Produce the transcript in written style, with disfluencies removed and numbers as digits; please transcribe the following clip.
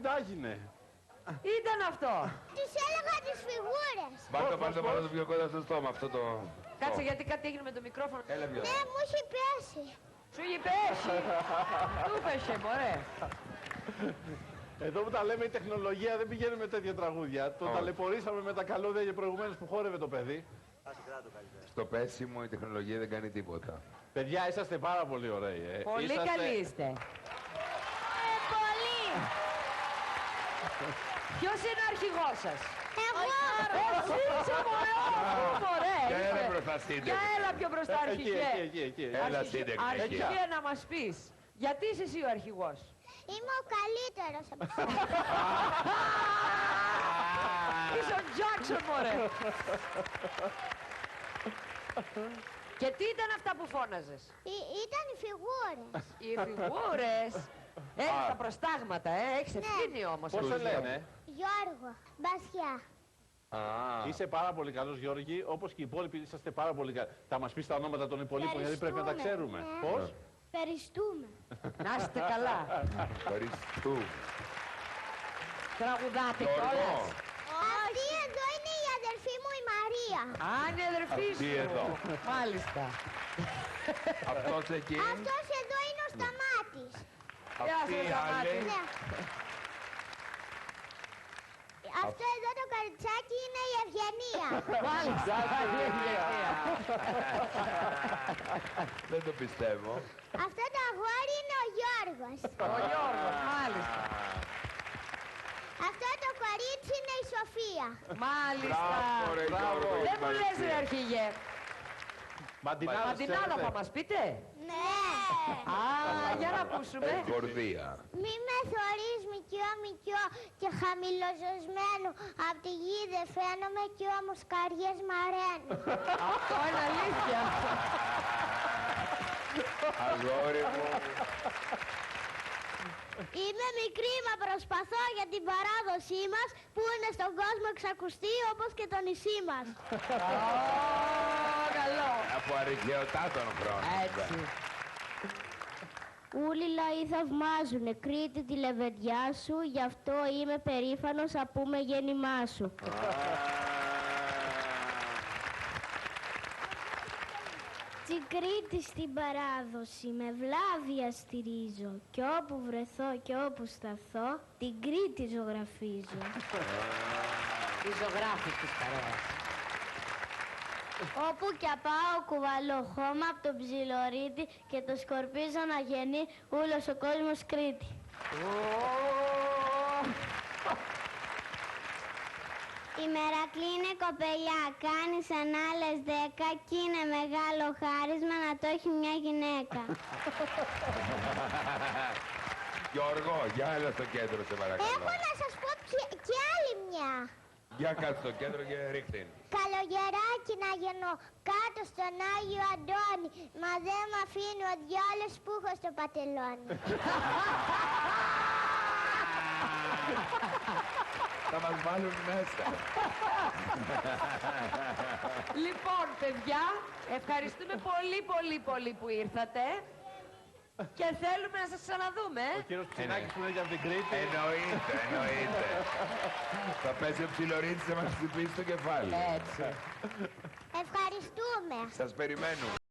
τα έγινε. Ήταν αυτό. Τους έλεγα τις φιγούρες. Πάρτε το πιο κοντά στο στόμα αυτό το... Κάτσε γιατί κάτι έγινε με το μικρόφωνο. Έλα πιο. Ναι, μου έχει πέσει. Σου έχει πέσει. Του πέσε, μωρέ. Εδώ που τα λέμε η τεχνολογία δεν πηγαίνει με τέτοια τραγούδια. Το ταλαιπωρήσαμε με τα καλώδια και προηγουμένως που χόρευε το παιδί. Στο πέσιμο η τεχνολογία δεν κάνει τίποτα. Παιδιά, είσαστε πάρα πολύ ωραίοι. Πολύ καλοί είστε. Πολύ. Ποιος είναι ο αρχηγός σας? Εγώ. Εσύ είσαι μωρέ. Για έλα μπροστά σύντεκ. Για έλα πιο μπροστά αρχηγέ. Εκεί. Έλα σύντεκ. Αρχηγέ να μας πεις. Γιατί είσαι εσύ ο αρχηγός? Είμαι ο καλύτερος από εσάς. Είσαι ο Τζάκσον, μωρέ. Και τι ήταν αυτά που φώναζες? Ήταν οι φιγούρες. Οι φιγούρες. Έχεις τα προστάγματα, έχεις ευθύνη όμως. Πώς σε λένε? Γιώργο. Μπασιά. Είσαι πάρα πολύ καλός, Γιώργη, όπως και οι υπόλοιποι είσαστε πάρα πολύ καλοί. Θα μας πεις τα ονόματα των υπολείπων, γιατί πρέπει να τα ξέρουμε. Ναι. Πώς? Ευχαριστούμε. Να είστε καλά. Ευχαριστούμε. Τραγουδάτε Γιώργο. κιόλας. Αυτή εδώ είναι η αδερφή μου η Μαρία. Α, είναι η αδερφή Αυτή σου. εδώ. Μάλιστα. Αυτός εκεί. Αυτός εδώ είναι ο Σταμάτης. Γεια Αυτή σου, η Σταμάτη. άλλη. Ναι. Αυτό εδώ το καριτσάκι είναι η Ευγενία. Μάλιστα. Καλή ευγενία. Δεν το πιστεύω. Αυτό το αγόρι είναι ο Γιώργος. Ο Γιώργος, μάλιστα. Αυτό το κορίτσι είναι η Σοφία. Μάλιστα. Μπράβο ρε Γιώργο. Δεν μου λες ρε αρχηγέ. Μαντινάδα, Μαντινάδα θα μας πείτε? Ναι. Α, για να ακούσουμε. Κορδία. Μη με θωρείς μικιό και χαμηλοζωσμένο. Απ' τη γη δεν φαίνομαι κι όμως καριές μ' αραίνουν. Αυτό είναι αλήθεια. Αγόρι μου. Είμαι μικρή μα προσπαθώ για την παράδοσή μας που είναι στον κόσμο εξακουστεί όπως και το νησί μας. Καλό. Από αρχαιοτά των χρόνων. Έτσι. Όλοι οι λαοί θαυμάζουνε Κρήτη τη λεβεντιά σου, γι' αυτό είμαι περήφανος να πούμε γέννημά σου. Την Κρήτη στην παράδοση με βλάβεια στηρίζω και όπου βρεθώ και όπου σταθώ την Κρήτη ζωγραφίζω. Η ζωγράφη της παρέας. Όπου κι πάω κουβαλώ χώμα από τον ψιλορίτη και το σκορπίζω να γεννεί όλος ο κόσμος Κρήτη. Η Μερακλή είναι κοπελιά, κάνει σαν άλλες 10 και είναι μεγάλο χάρισμα να το έχει μια γυναίκα. Γιώργο, για έλα στο κέντρο σε παρακαλώ. Έχω να σας πω και άλλη μια. Για κάτω στο κέντρο και ρίχτε. Καλογεράκι να γεννώ κάτω στον Άγιο Αντώνη, μα δεν μ' αφήνει ο διάλος που έχω στο πατελόνι. Θα μας βάλουν μέσα. Λοιπόν, παιδιά, ευχαριστούμε πολύ που ήρθατε και θέλουμε να σας ξαναδούμε. Ο κύριος Ψινάκης που είναι για την Κρήτη. Εννοείται. Θα πέσει ο ψιλορίτης να μας χτυπήσει το κεφάλι. Έτσι. Ευχαριστούμε. Σας περιμένουμε.